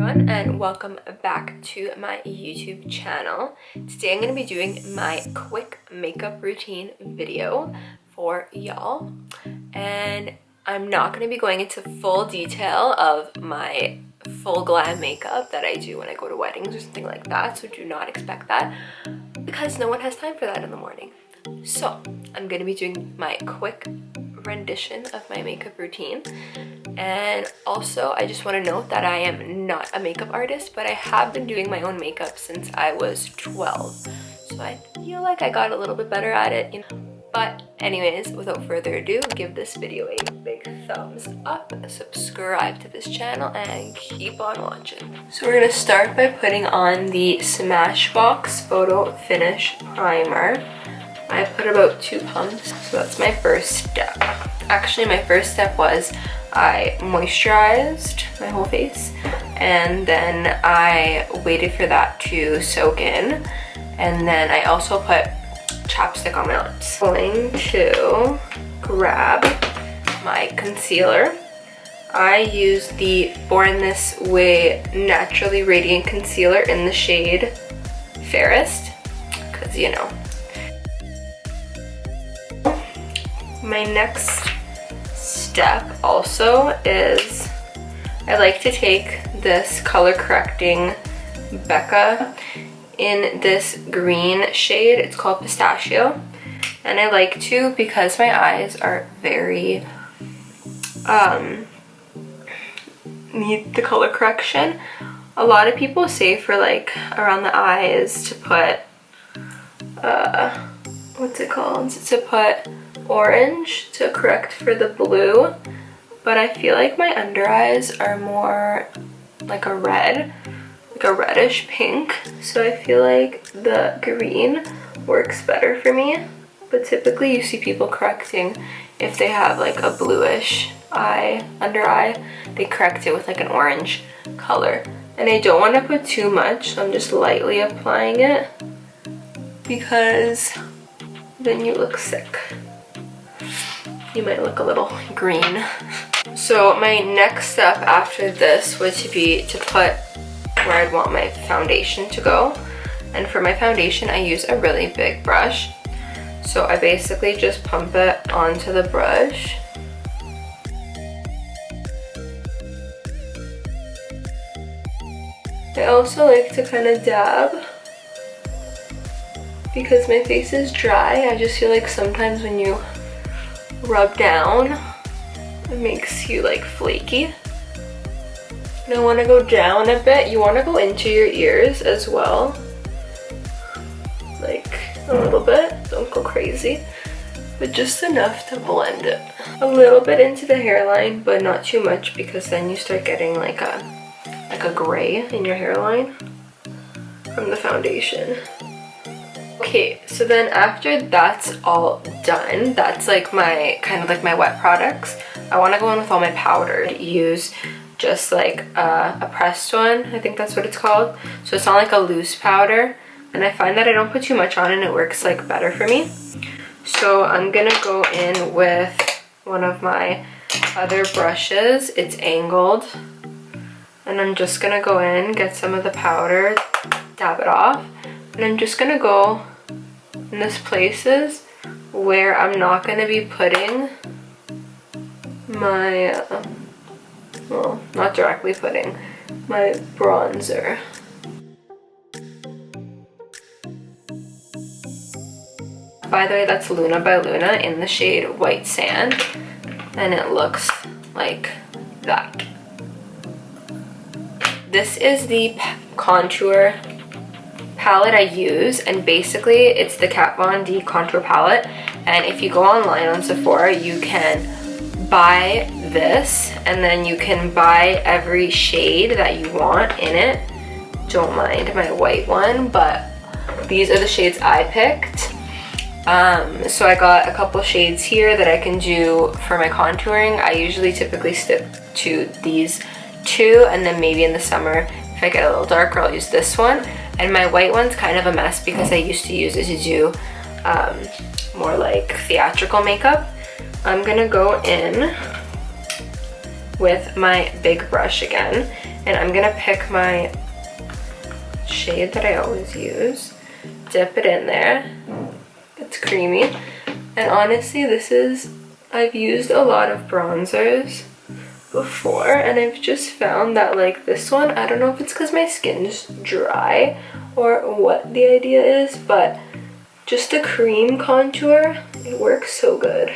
everyone, and welcome back to my YouTube channel. Today I'm going to be doing my quick makeup routine video for y'all, and I'm not going to be going into full detail of my full glam makeup that I do when I go to weddings or something like that, so do not expect that because no one has time for that in the morning. So I'm going to be doing my quick rendition of my makeup routine. And also, I just want to note that I am not a makeup artist, but I have been doing my own makeup since I was 12. So I feel like I got a little bit better at it, you know. But anyways, without further ado, give this video a big thumbs up, subscribe to this channel, and keep on watching. So we're going to start by putting on the SMASHBOX Photo Finish Primer. I put about 2 pumps, so that's my first step. Actually, my first step was I moisturized my whole face, and then I waited for that to soak in, and then I also put chapstick on my lips. I'm going to grab my concealer. I use the Born This Way Naturally Radiant Concealer in the shade Fairest, because you know. My next step also is I like to take this color correcting BECCA in this green shade. It's called Pistachio, and I like to because my eyes are very need the color correction. A lot of people say for like around the eyes to put what's it called, to put orange to correct for the blue, but I feel like my under eyes are more like a red, like a reddish pink, so I feel like the green works better for me. But typically you see people correcting if they have like a bluish under eye, they correct it with like an orange color, and I don't want to put too much, so I'm just lightly applying it because then you look sick. You might look a little green. So my next step after this would be to put where I'd want my foundation to go. And for my foundation, I use a really big brush. So I basically just pump it onto the brush. I also like to kind of dab because my face is dry. I just feel like sometimes when you rub down, it makes you like flaky. And I want to go down a bit. You want to go into your ears as well, like a little bit. Don't go crazy, but just enough to blend it. A little bit into the hairline, but not too much, because then you start getting like a gray in your hairline from the foundation. Okay, so then after that's all done, that's like my kind of like my wet products. I want to go in with all my powder. Use just like a pressed one, I think that's what it's called. So it's not like a loose powder, and I find that I don't put too much on and it works like better for me. So I'm gonna go in with one of my other brushes. It's angled, and I'm just gonna go in, get some of the powder, dab it off. And I'm just gonna go in these places where I'm not gonna be putting my, well, not directly putting my bronzer. By the way, that's Luna by Luna in the shade White Sand, and it looks like that. This is the contour palette I use, and basically it's the Kat Von D contour palette. And if you go online on Sephora, you can buy this, and then you can buy every shade that you want in it. Don't mind my white one, but these are the shades I picked. So I got a couple shades here that I can do for my contouring. I usually typically stick to these 2, and then maybe in the summer if I get a little darker, I'll use this one. And my white one's kind of a mess because I used to use it to do more like theatrical makeup. I'm gonna go in with my big brush again, And I'm gonna pick my shade that I always use, dip it in there. It's creamy. And honestly, I've used a lot of bronzers before, and I've just found that like this one, I don't know if it's because my skin's dry or what the idea is, but just a cream contour, it works so good.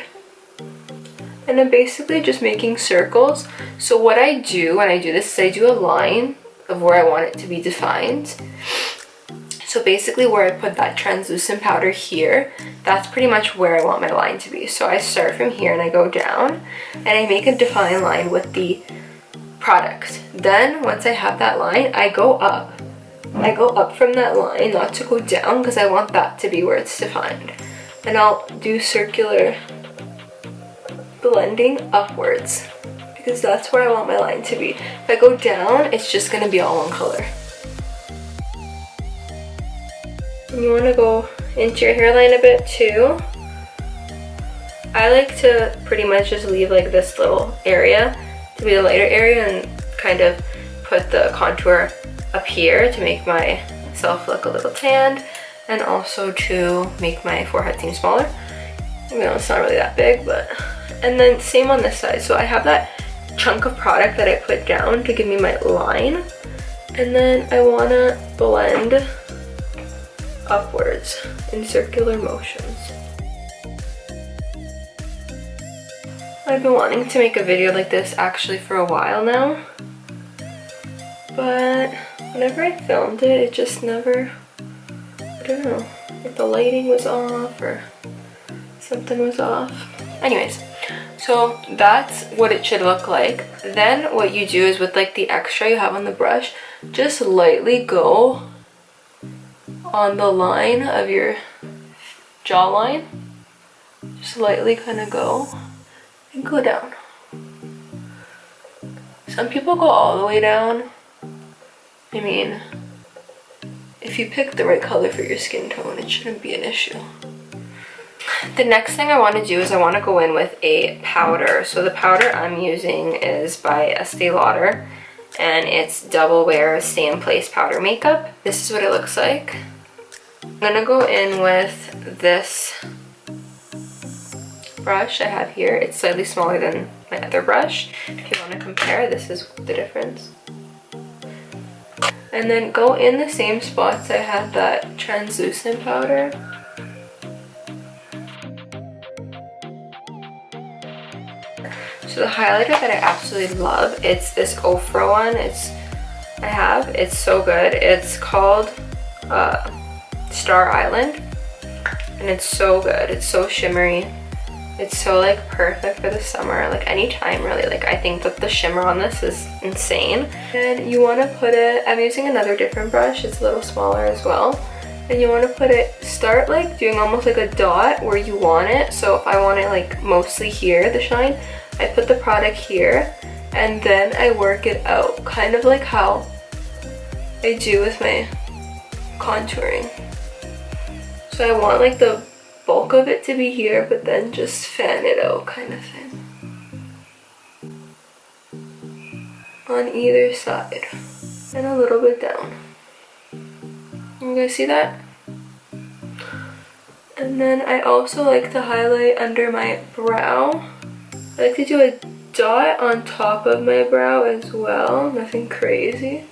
And I'm basically just making circles. So what I do when I do this is I do a line of where I want it to be defined. So basically where I put that translucent powder here, that's pretty much where I want my line to be. So I start from here and I go down and I make a defined line with the product. Then once I have that line, I go up. I go up from that line, not to go down, because I want that to be where it's defined. And I'll do circular blending upwards, because that's where I want my line to be. If I go down, it's just going to be all one color. And you want to go into your hairline a bit too. I like to pretty much just leave like this little area to be the lighter area and kind of put the contour up here to make myself look a little tanned, and also to make my forehead seem smaller. You know, it's not really that big, but... And then same on this side. So I have that chunk of product that I put down to give me my line, and then I want to blend upwards in circular motions. I've been wanting to make a video like this actually for a while now, but whenever I filmed it, it just never, I don't know, if the lighting was off or something was off. Anyways, so that's what it should look like. Then what you do is with like the extra you have on the brush, just lightly go on the line of your jawline. Just lightly kind of go and go down. Some people go all the way down. I mean, if you pick the right color for your skin tone, it shouldn't be an issue. The next thing I want to do is I want to go in with a powder. So the powder I'm using is by Estee Lauder, and it's Double Wear Stay in Place Powder Makeup. This is what it looks like. I'm going to go in with this brush I have here. It's slightly smaller than my other brush. If you want to compare, this is the difference. And then go in the same spots I had that translucent powder. So the highlighter that I absolutely love, it's this Ofra one. It's so good. It's called Star Island, and it's so good. It's so shimmery. It's so like perfect for the summer, like anytime really. Like I think that the shimmer on this is insane. And you want to put it, I'm using another different brush, it's a little smaller as well. And you want to put it, start like doing almost like a dot where you want it. So if I want it like mostly here, the shine, I put the product here and then I work it out, kind of like how I do with my contouring. So I want like the bulk of it to be here, but then just fan it out kind of thing on either side and a little bit down. You guys see that? And then I also like to highlight under my brow. I like to do a dot on top of my brow as well, nothing crazy.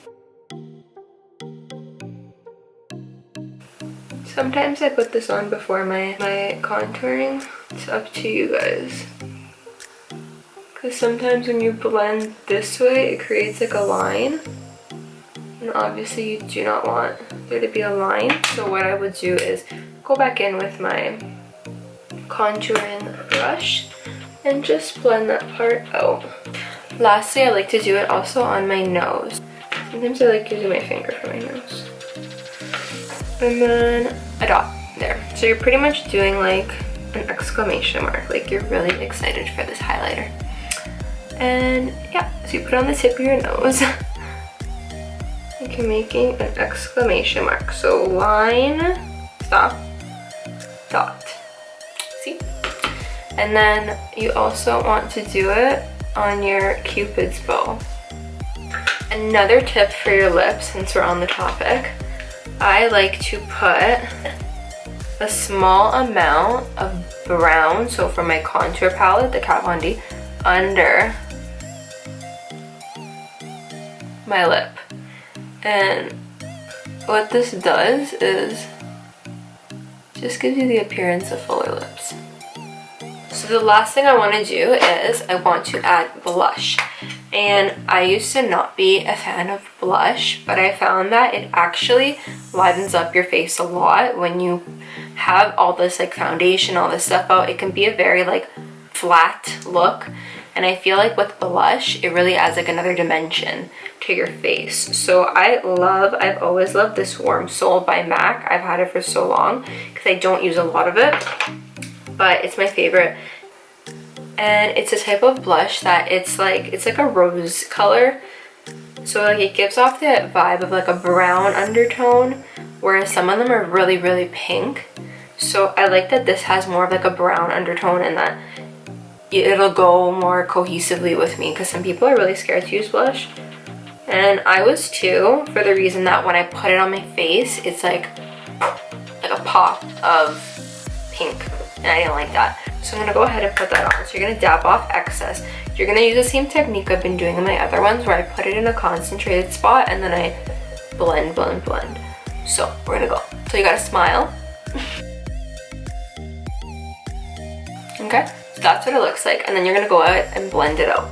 Sometimes I put this on before my contouring. It's up to you guys. Because sometimes when you blend this way, it creates like a line. And obviously you do not want there to be a line. So what I would do is go back in with my contouring brush and just blend that part out. Lastly, I like to do it also on my nose. Sometimes I like using my finger for my nose. And then a dot there. So you're pretty much doing like an exclamation mark, like you're really excited for this highlighter. And yeah, so you put it on the tip of your nose. Like you're making an exclamation mark. So line, stop, dot. See? And then you also want to do it on your Cupid's bow. Another tip for your lips, since we're on the topic, I like to put a small amount of brown, so from my contour palette, the Kat Von D, under my lip. And what this does is just gives you the appearance of fuller lips. So the last thing I want to do is I want to add blush. And I used to not be a fan of blush, but I found that it actually lightens up your face a lot when you have all this like foundation, all this stuff out. It can be a very like flat look, and I feel like with blush it really adds like another dimension to your face. So I've always loved this Warm Soul by MAC. I've had it for so long because I don't use a lot of it, but it's my favorite. And it's a type of blush that it's like a rose color, so like it gives off that vibe of like a brown undertone, whereas some of them are really, really pink. So I like that this has more of like a brown undertone and that it'll go more cohesively with me, because some people are really scared to use blush. And I was too, for the reason that when I put it on my face, it's like a pop of pink, and I didn't like that. So I'm gonna go ahead and put that on. So you're gonna dab off excess. You're gonna use the same technique I've been doing in my other ones, where I put it in a concentrated spot and then I blend, blend, blend. So we're gonna go. So you gotta smile. Okay, so that's what it looks like. And then you're gonna go out and blend it out.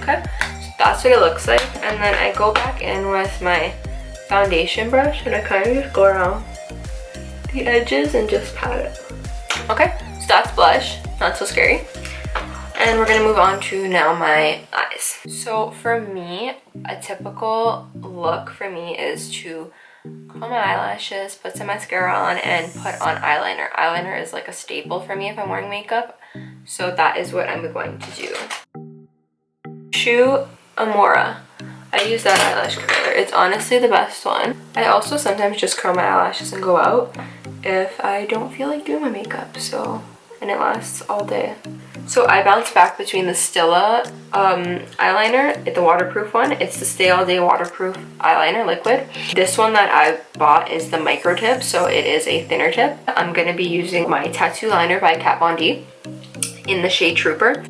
Okay, so that's what it looks like. And then I go back in with my foundation brush and I kind of just go around the edges and just pat it. Okay, so that's blush, not so scary. And we're gonna move on to now my eyes. So for me, a typical look for me is to curl my eyelashes, put some mascara on, and put on eyeliner. Eyeliner is like a staple for me if I'm wearing makeup, so that is what I'm going to do. UEMURA. I use that eyelash curler. It's honestly the best one. I also sometimes just curl my eyelashes and go out if I don't feel like doing my makeup, and it lasts all day. So I bounce back between the Stilla eyeliner, the waterproof one. It's the Stay All Day waterproof eyeliner liquid. This one that I bought is the micro tip, so it is a thinner tip. I'm gonna be using my tattoo liner by Kat Von D in the shade Trooper.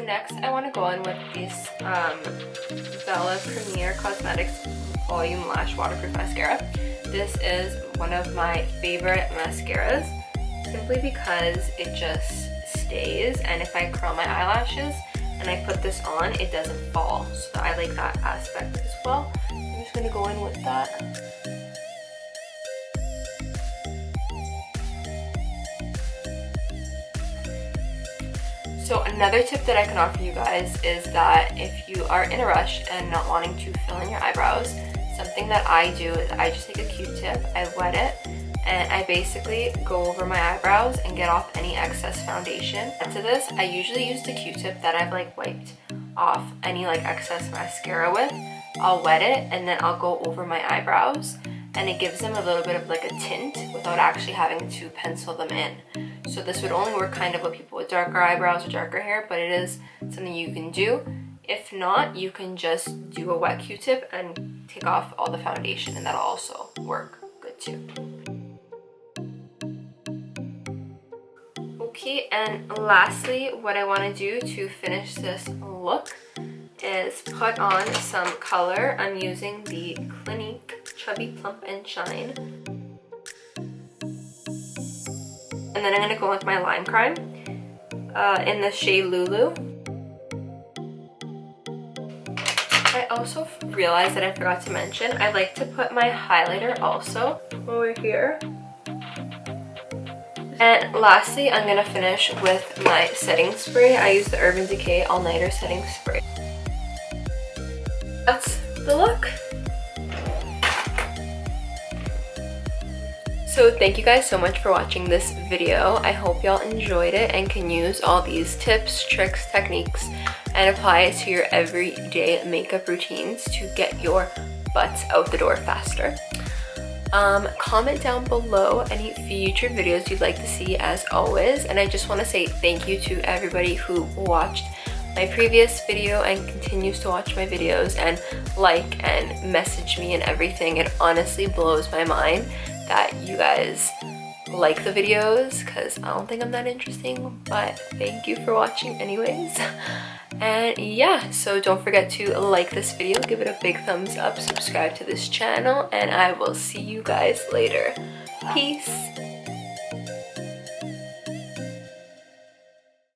Next, I want to go in with this Bella Premier Cosmetics Volume Lash Waterproof Mascara. This is one of my favorite mascaras, simply because it just stays, and if I curl my eyelashes and I put this on, it doesn't fall. So I like that aspect as well. I'm just going to go in with that. So another tip that I can offer you guys is that if you are in a rush and not wanting to fill in your eyebrows, something that I do is I just take a Q-tip, I wet it, and I basically go over my eyebrows and get off any excess foundation. To this, I usually use the Q-tip that I've like wiped off any like excess mascara with. I'll wet it and then I'll go over my eyebrows, and it gives them a little bit of like a tint without actually having to pencil them in. So this would only work kind of with people with darker eyebrows or darker hair, but it is something you can do. If not, you can just do a wet Q-tip and take off all the foundation, and that'll also work good too. Okay, and lastly, what I want to do to finish this look is put on some color. I'm using the Clinique Chubby Plump and Shine. And then I'm going to go with my Lime Crime in the shade Lulu. I also realized that I forgot to mention, I like to put my highlighter also over here. And lastly, I'm going to finish with my setting spray. I use the Urban Decay All Nighter Setting Spray. That's the look. So thank you guys so much for watching this video. I hope y'all enjoyed it and can use all these tips, tricks, techniques, and apply it to your everyday makeup routines to get your butts out the door faster. Comment down below any future videos you'd like to see as always, and I just want to say thank you to everybody who watched my previous video and continues to watch my videos and like and message me and everything. It honestly blows my mind that you guys like the videos, because I don't think I'm that interesting, but thank you for watching anyways. And yeah, so don't forget to like this video, give it a big thumbs up, subscribe to this channel, and I will see you guys later. Peace.